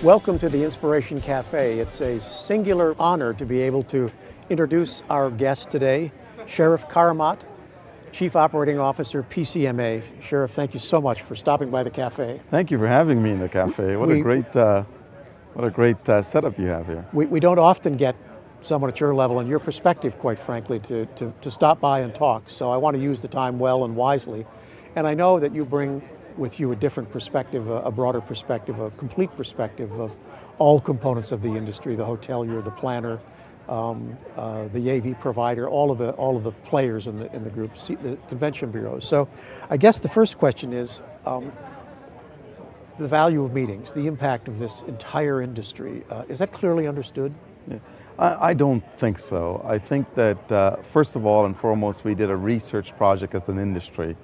Welcome to the Inspiration Cafe. It's a singular honor to be able to introduce our guest today, Sherrif Karamat, Chief Operating Officer, PCMA. Sherrif, thank you so much for stopping by the cafe. Thank you for having me in the cafe. What a great setup you have here. We don't often get someone at your level and your perspective, quite frankly, to stop by and talk. So I want to use the time well and wisely. And I know that you bring with you a different perspective, a broader perspective, a complete perspective of all components of the industry, the hotelier, the planner, the AV provider, all of the players in the group, the convention bureaus. So I guess the first question is the value of meetings, the impact of this entire industry. Is that clearly understood? Yeah. I don't think so. I think that first of all and foremost, we did a research project as an industry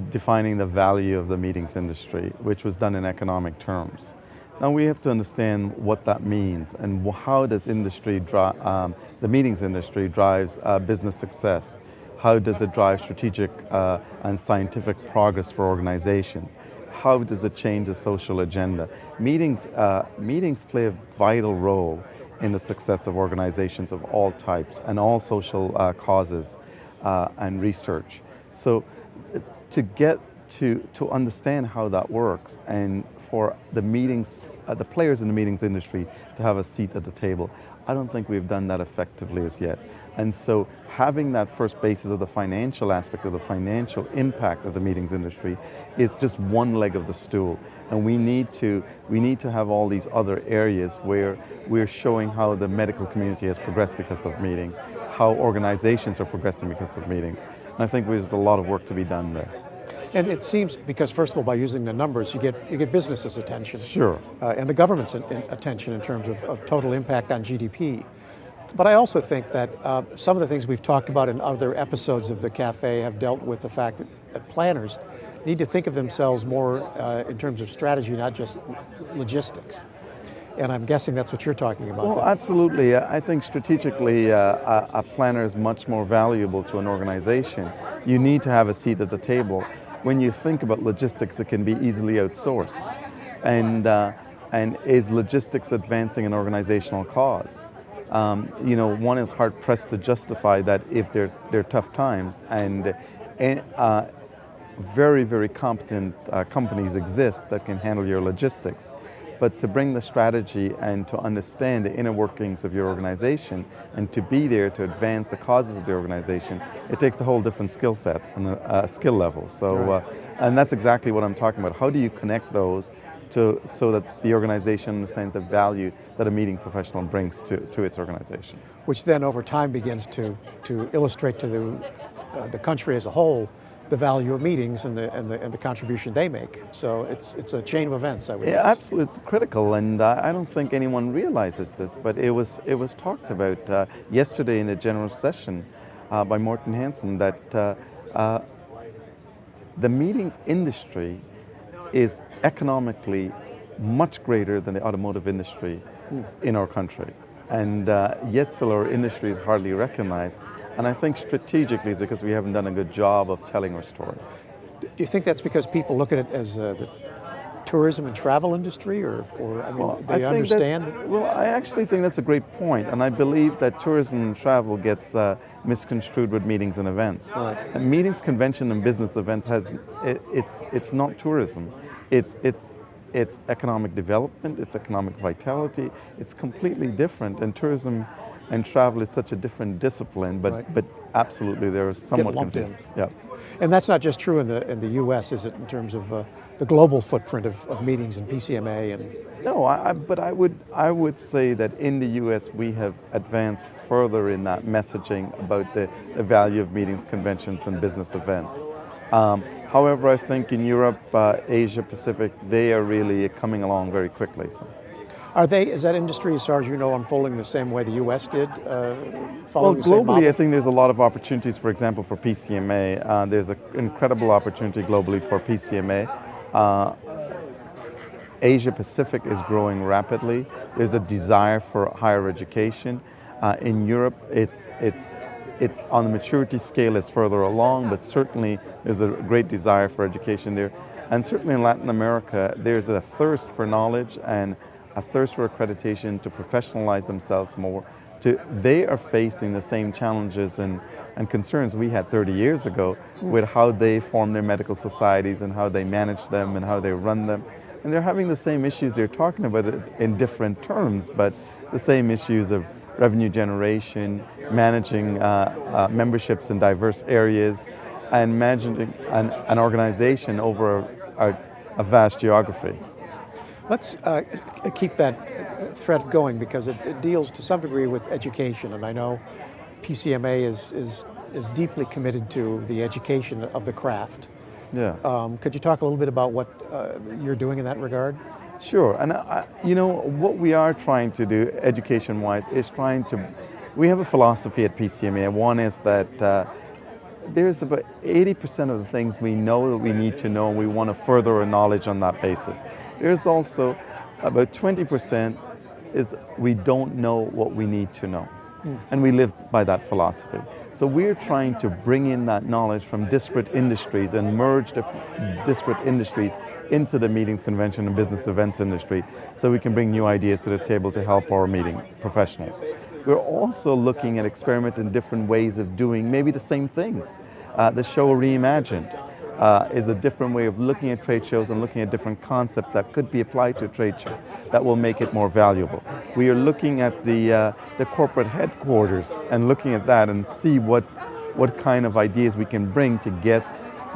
defining the value of the meetings industry, which was done in economic terms. Now we have to understand what that means and how does the meetings industry drives business success. How does it drive strategic and scientific progress for organizations? How does it change the social agenda? Meetings play a vital role in the success of organizations of all types and all social causes and research. So to get to understand how that works and for the players in the meetings industry to have a seat at the table, I don't think we've done that effectively as yet. And so having that first basis of the financial aspect of the financial impact of the meetings industry is just one leg of the stool. And we need to have all these other areas where we're showing how the medical community has progressed because of meetings, how organizations are progressing because of meetings. And I think there's a lot of work to be done there. And it seems, because first of all, by using the numbers, you get businesses' attention. Sure. And the government's attention in terms of total impact on GDP. But I also think that some of the things we've talked about in other episodes of the cafe have dealt with the fact that planners need to think of themselves more in terms of strategy, not just logistics. And I'm guessing that's what you're talking about. Well, absolutely. I think strategically a planner is much more valuable to an organization. You need to have a seat at the table. When you think about logistics, it can be easily outsourced. And is logistics advancing an organizational cause? One is hard pressed to justify that if they're tough times, and very, very competent companies exist that can handle your logistics. But to bring the strategy and to understand the inner workings of your organization and to be there to advance the causes of the organization, it takes a whole different skill set and a skill level. So, and that's exactly what I'm talking about. How do you connect those so that the organization understands the value that a meeting professional brings to its organization? Which then over time begins to illustrate to the country as a whole the value of meetings and the contribution they make. So it's a chain of events, I would guess. Absolutely, it's critical, and I don't think anyone realizes this, but it was talked about yesterday in the general session by Morten Hansen that the meetings industry is economically much greater than the automotive industry in our country, and yet still our industry is hardly recognized. And I think strategically it's because we haven't done a good job of telling our story. Do you think that's because people look at it as the tourism and travel industry, or I mean, well, they understand? Well, I actually think that's a great point, and I believe that tourism and travel gets misconstrued with meetings and events. Right. And meetings, convention, and business events it's not tourism. It's economic development. It's economic vitality. It's completely different, and tourism and travel is such a different discipline, but absolutely there is somewhat lumped in. Yeah. And that's not just true in the U.S., is it, in terms of the global footprint of meetings and PCMA? And no, but I would say that in the U.S. we have advanced further in that messaging about the value of meetings, conventions, and business events. However, I think in Europe, Asia Pacific, they are really coming along very quickly. So. Is that industry, as far as you know, unfolding the same way the U.S. did? Well, globally, I think there's a lot of opportunities, for example, for PCMA. There's an incredible opportunity globally for PCMA. Asia Pacific is growing rapidly. There's a desire for higher education. In Europe, it's on the maturity scale, it's further along, but certainly there's a great desire for education there. And certainly in Latin America, there's a thirst for knowledge and a thirst for accreditation to professionalize themselves more. They are facing the same challenges and concerns we had 30 years ago with how they form their medical societies and how they manage them and how they run them. And they're having the same issues. They're talking about it in different terms, but the same issues of revenue generation, managing memberships in diverse areas, and managing an organization over a vast geography. Let's keep that thread going because it deals to some degree with education, and I know PCMA is deeply committed to the education of the craft. Yeah. Could you talk a little bit about what you're doing in that regard? Sure, and what we are trying to do education-wise is we have a philosophy at PCMA. One is that there's about 80% of the things we know that we need to know, and we want to further our knowledge on that basis. There's also about 20% is we don't know what we need to know, and we live by that philosophy. So we're trying to bring in that knowledge from disparate industries and merge disparate industries into the meetings, convention, and business events industry so we can bring new ideas to the table to help our meeting professionals. We're also looking at experimenting different ways of doing maybe the same things. The show Reimagined is a different way of looking at trade shows and looking at different concepts that could be applied to a trade show that will make it more valuable. We are looking at the corporate headquarters and looking at that and see what kind of ideas we can bring to get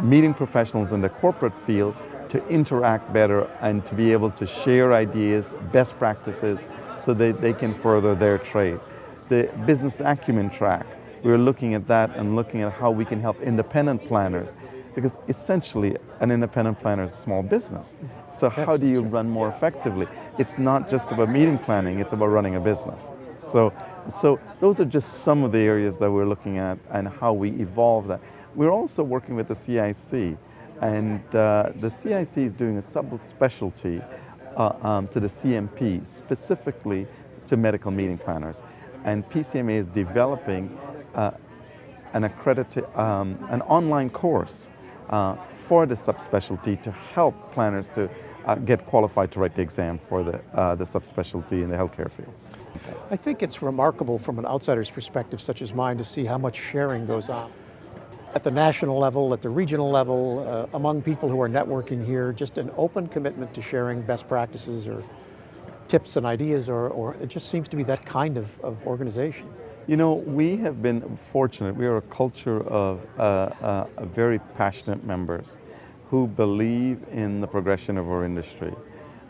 meeting professionals in the corporate field to interact better and to be able to share ideas, best practices, so that they can further their trade. The business acumen track, we're looking at that and looking at how we can help independent planners, because essentially an independent planner is a small business. So how do you run more effectively? It's not just about meeting planning, it's about running a business. So those are just some of the areas that we're looking at and how we evolve that. We're also working with the CIC, and the CIC is doing a subspecialty to the CMP, specifically to medical meeting planners. And PCMA is developing an online course for the subspecialty to help planners to get qualified to write the exam for the subspecialty in the healthcare field. I think it's remarkable from an outsider's perspective such as mine to see how much sharing goes on at the national level, at the regional level, among people who are networking here, just an open commitment to sharing best practices or tips and ideas, or it just seems to be that kind of organization. You know, we have been fortunate. We are a culture of very passionate members who believe in the progression of our industry.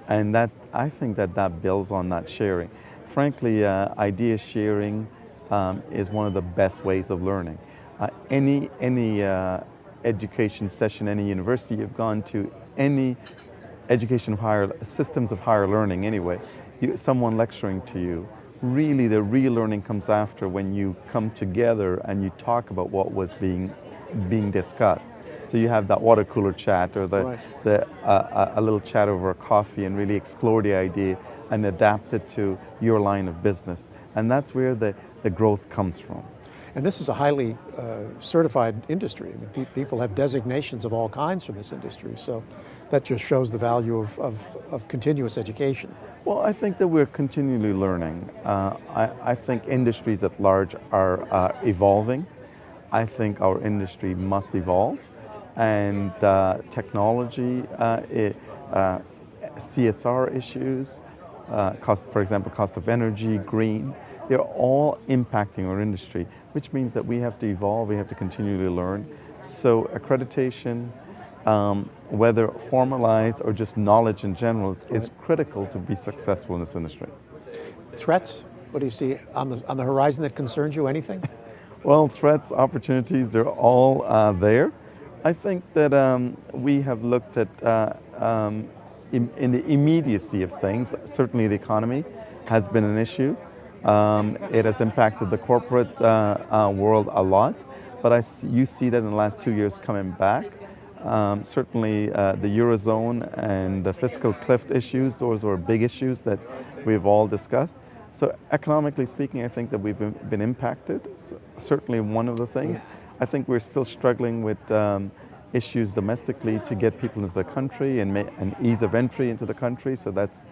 And that I think that builds on that sharing. Frankly, idea sharing is one of the best ways of learning. Any education session, any university you've gone to, any education of systems of higher learning anyway, someone lecturing to you, really the real learning comes after when you come together and you talk about what was being discussed. So you have that water cooler chat or a little chat over a coffee and really explore the idea and adapt it to your line of business. And that's where the growth comes from. And this is a highly certified industry. I mean, people have designations of all kinds from this industry. So that just shows the value of continuous education. Well, I think that we're continually learning. I think industries at large are evolving. I think our industry must evolve. And technology, CSR issues, for example, cost of energy, green, they're all impacting our industry, which means that we have to evolve, we have to continually learn. So accreditation, whether formalized or just knowledge in general, is critical to be successful in this industry. Threats? What do you see on the horizon that concerns you? Anything? Well, threats, opportunities, they're all there. I think that we have looked at, in the immediacy of things, certainly the economy has been an issue. It has impacted the corporate world a lot, but you see that in the last 2 years coming back. Certainly the Eurozone and the fiscal cliff issues, those are big issues that we've all discussed. So economically speaking, I think that we've been impacted. Certainly one of the things. I think we're still struggling with issues domestically to get people into the country and ease of entry into the country. So that's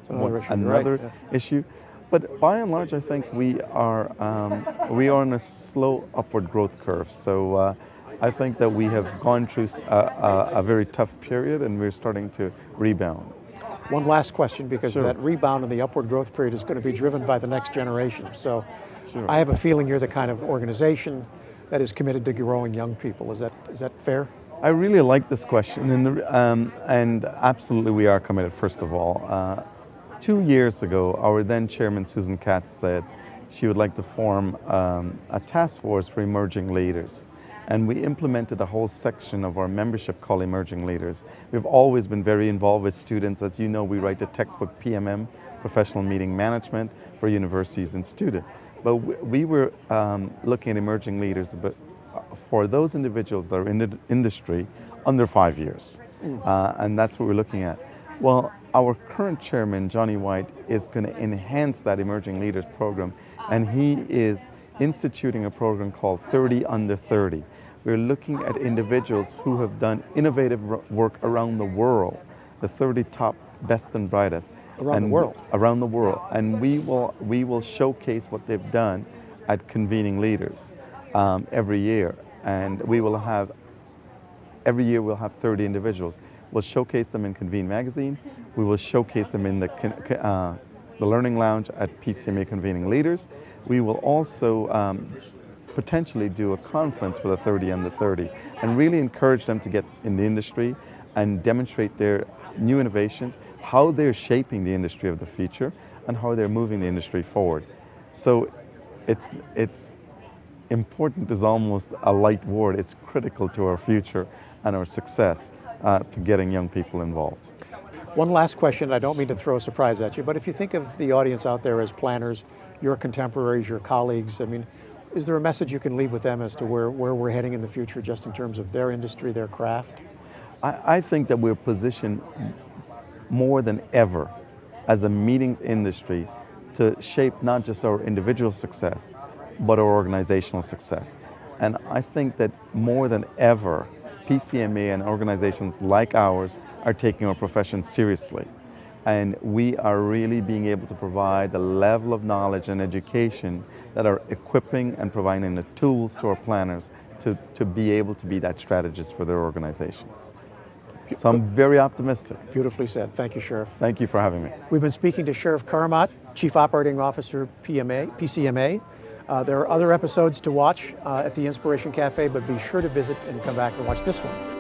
another issue. But by and large, I think we are on a slow upward growth curve. So I think that we have gone through a very tough period, and we're starting to rebound. One last question, because Sure. that rebound and the upward growth period is going to be driven by the next generation. So Sure. I have a feeling you're the kind of organization that is committed to growing young people. Is that fair? I really like this question, and absolutely we are committed, first of all. 2 years ago, our then chairman, Susan Katz, said she would like to form a task force for emerging leaders. And we implemented a whole section of our membership called Emerging Leaders. We've always been very involved with students. As you know, we write the textbook PMM, Professional Meeting Management, for universities and students. But we were looking at emerging leaders, but for those individuals that are in the industry under 5 years. And that's what we're looking at. Well, our current chairman, Johnny White, is going to enhance that Emerging Leaders program, and he is instituting a program called 30 Under 30. We're looking at individuals who have done innovative work around the world, the 30 top best and brightest. Around the world? Around the world. And we will showcase what they've done at Convening Leaders every year. And every year we'll have 30 individuals. We'll showcase them in Convene magazine. We will showcase them in the Learning Lounge at PCMA Convening Leaders. We will also potentially do a conference for the 30 Under 30 and really encourage them to get in the industry and demonstrate their new innovations, how they're shaping the industry of the future, and how they're moving the industry forward. So it's important is almost a light word. It's critical to our future and our success to getting young people involved. One last question. I don't mean to throw a surprise at you, but if you think of the audience out there as planners, your contemporaries, your colleagues, I mean, is there a message you can leave with them as to where we're heading in the future, just in terms of their industry, their craft? I think that we're positioned more than ever as a meetings industry to shape not just our individual success, but our organizational success. And I think that more than ever, PCMA and organizations like ours are taking our profession seriously. And we are really being able to provide the level of knowledge and education that are equipping and providing the tools to our planners to be able to be that strategist for their organization. So I'm very optimistic. Beautifully said. Thank you, Sherrif. Thank you for having me. We've been speaking to Sherrif Karamat, Chief Operating Officer, PCMA. There are other episodes to watch at the Inspiration Cafe, but be sure to visit and come back and watch this one.